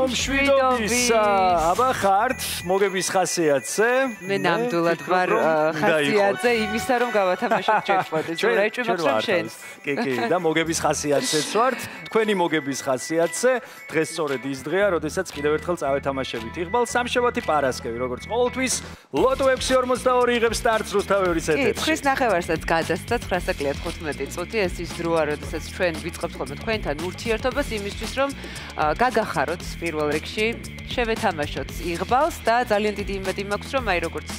მშვიდობისა. აბა ხართ მოგების ხასიათზე. მე ნამდვილად ვარ ხასიათზე იმისა რომ გავათამაშოთ ჯეკპოტი. რა ეჭვმაქვს რომ შენს. კი და მოგების ხასიათზეც ვართ. თქვენი მოგების ხასიათზე. დღეს სწორედ ის დღეა, როდესაც კიდევ ერთხელ წავეთამაშებით იღბალ სამშაბათი პარასკევი, როგორც ყოველთვის. ლოტო 642 იღებს სტარტს რუსთაველის ეთერში. ხრის ნახევარსაც გადასცა 9:15 წუთი. ეს ის დროა, როდესაც ჩვენ ვიწყებთ ხოლმე თქვენთან ურთიერთობას იმისთვის, რომ გაგახაროთ პირველ რიგში, შევეთამაშოთ იღბალს და ძალიან დიდი იმედი მაქვს, რომ აი როგორც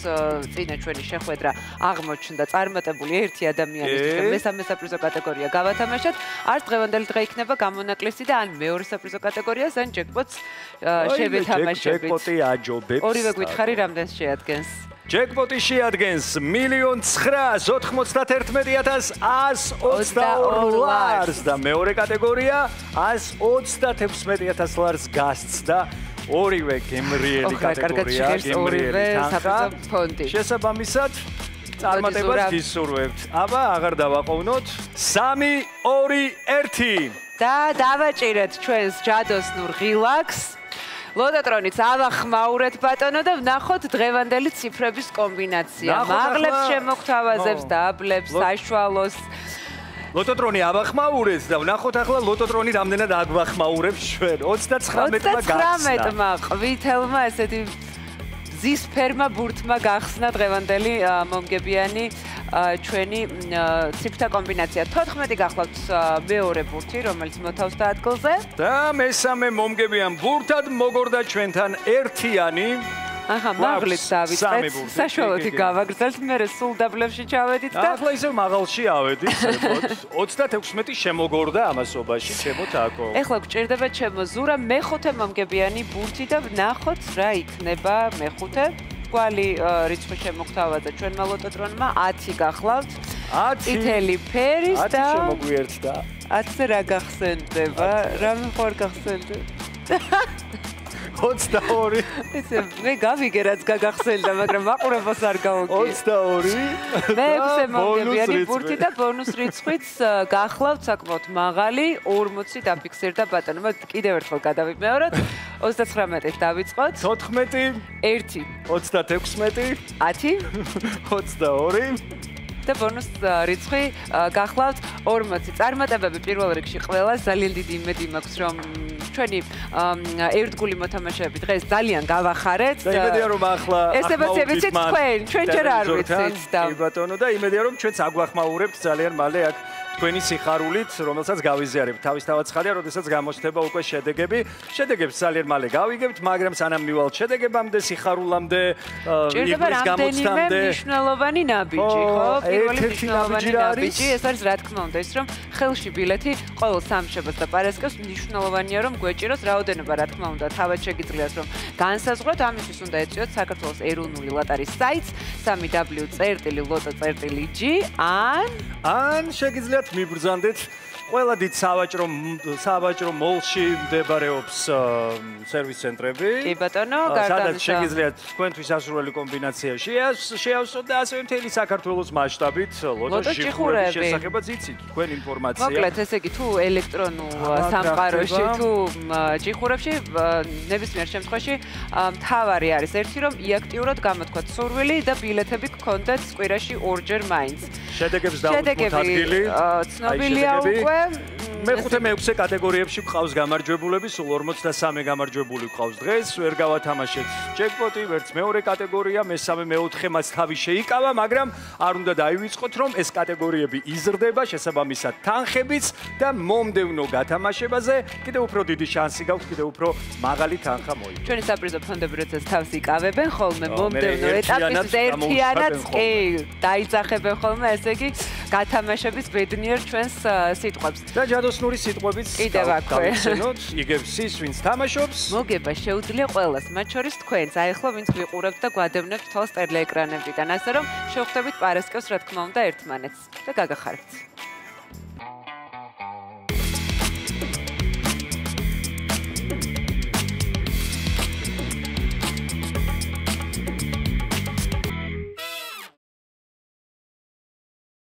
წინა ჩვენი შეხვედრა აღმოჩნდა წარმატებული ერთი ადამიანისთვის, მესამე საპრიზო კატეგორია გავათამაშოთ. არც დღევანდელი დღე იქნება გამონაკლისი და ან მეორე საპრიზო კატეგორიას, ან ჯეკპოტს შევეთამაშებით. ჯეკპოტი აჯობებს. ორივე გვითხარი რამდენს შეადგენს? ჯეკპოტი შეადგენს 1,991,122 ლარს და მეორე კატეგორია 136,000 ლარს გასცდა. ორივე გემრიელი კატეგორია, გემრიელი თანხა. შესაბამისად, წარმატებას გისურვებთ. აბა, აღარ დავაყოვნოთ. 3, 2, 1 და დავაჭირეთ ჩვენს ჯადოსნურ ღილაკს. ლოტოტრონიც ავახმაურეთ ბატონო და ვნახოთ დღევანდელი ციფრების კომბინაცია. მაღლებს შემოგთავაზებს და აბლებს, საშუალოს. ლოტოტრონი ავახმაურეთ და ვნახოთ ახლა ლოტოტრონი რამდენად აგვახმაურებს ჩვენ. 39-მა გახსნა. 39-მა ყვითელმა ესეთი ზის ფერმა ბურთმა გახსნა დღევანდელი მომგებიანი ჩვენი ციფრთა კომბინაცია. 14 გახლავთ მეორე ბურთი, რომელიც მოთავს და ადგილზე. და მესამე მომგებიან ბურთად მოგორდა ჩვენთან ერთიანი. აჰა, მაღლით დავიწყეთ. საშუალოთი გავაგრძელთ, მე სულ დაბლებში ჩავედით და ახლა ისევ მაღალში ავედით, ზებოთ. 36 შემოგორდა ამასობაში, ჩემო თაკო. ეხლა გჭირდება ჩემო ზურა მეხუთე მომგებიანი ბურთი და ვნახოთ რა იქნება მეხუთე. კვალი რიცხვი შემოგთავაზა ჩვენმა ლოტოტრონმა 10 გახლავთ. 10 წითელი ფერის და 10 შემოგვიერთდა. 10-ზე რა გახსენდება? რამე ხوار გახსენდება? 22. ისე მე გავიგე რაც გაგახსენდა, მაგრამ მაყურებელს არ გავუგი. 22. მე მომგებიანი ბურთი და ბონუს რიცხვიც გახლავთ საკმაოდ მაღალი 40 დაფიქსირდა ბატონო. კიდევ ერთხელ გადავიმეოროთ. 39-ით დავიწყოთ. 14. 1. 36. 10. 22. და ბონუს რიცხვი გახლავთ 40. წარმატებები პირველ რიგში ყველას ძალიან დიდი იმედი მაქვს, რომ ჩვენი ერთგული მოთამაშეები დღეს ძალიან გავახარეთ. და იმედია რომ ახლა ესებაცი ვიცით თქვენ, ჩვენ ჯერ არ ვიცით და კი ბატონო და იმედია რომ ჩვენც აგვახმაურებთ ძალიან მალე აქ თქვენი სიხარულით, რომელსაც გავიზიარებთ. თავისთავად ხარია, როდესაც გამოჩნდება უკვე შედეგები. შედეგებს ძალიან მალე გავიგებთ, მაგრამ სანამ მივალთ შედეგებამდე, სიხარულამდე, იღბლის გამოცდამდე მნიშვნელოვანი ნაბიჯი, ხო? პირველი მნიშვნელოვანი ნაბიჯი, ეს არის რა თქმა უნდა ის, რომ ხელში ბილეთი ყოველ სამშაბათს და პარასკევს მნიშვნელოვანია რომ გვეჭიროს რაოდენობა, რა თქმა უნდა, თავად შეგიძლიათ რომ განსაზღვროთ, ამისთვის უნდა ეწიოთ საქართველოს ეროვნული ლოტარის საიტს www.loto.g ან შეგიძლიათ მიბრძანდეთ ყველა დიდ სავაჭრო მოლში მდებარეობს სერვის ცენტრები. კი ბატონო, სადაც შეგიძლიათ თქვენთვის ასურველი კომბინაცია შეავსოთ და ასევე მთელი საქართველოს მასშტაბით ლოტოს ჭიხურების შესახებაც იცით თქვენ ინფორმაცია. მოკლედ, ესე იგი, თუ ელექტრონულ სამყაროში, თუ ჭიხურებში, ნებისმიერ შემთხვევაში მთავარი არის ერთი, რომ იაქტიურად გამოთქვათ სურვილი და ბილეთები გქონდეთ კვირაში ორჯერ მაინც. შედეგებს დავუწყოთ ადგილი. ცნობილია უკვე მეხუთე მეექვსე კატეგორიებში გვყავს გამარჯვებულები, სულ 43 გამარჯვებული გვყავს დღეს. ვერ გავათამაშეთ ჯეკპოტი, ვერც მეორე კატეგორია, მესამე, მეოთხე მას თავი შეიკავა, მაგრამ არ უნდა დაივიწყოთ, რომ ეს კატეგორიები იზრდება, შესაბამისად თანხებიც და მომდევნო გათამაშებაზე კიდევ უფრო დიდი შანსი გაქვთ, კიდევ უფრო მაღალი თანხა მოიგოთ. ჩვენი საპრიზო ფონდები როდესაც თავს იკავებენ ხოლმე მომდევნო ეტაპის ერთიანაც კი დაიძახებენ ხოლმე, ესე იგი გათამაშების ბედნიერ ჩვენს სიტყვებს. და ჯადოსნური სიტყვებიც კიდევ აქვე. იგებს ის, ვინც თამაშობს. მოგება შეუძლია ყველას, მათ შორის თქვენს. აი ახლა ვინც ვიყურებთ და გვადევნებთ თვალს ტელეეკრანებიდან, ასე რომ შევხვდებით პარასკევს, რა თქმა უნდა, ერთმანეთს და გაგახარებთ.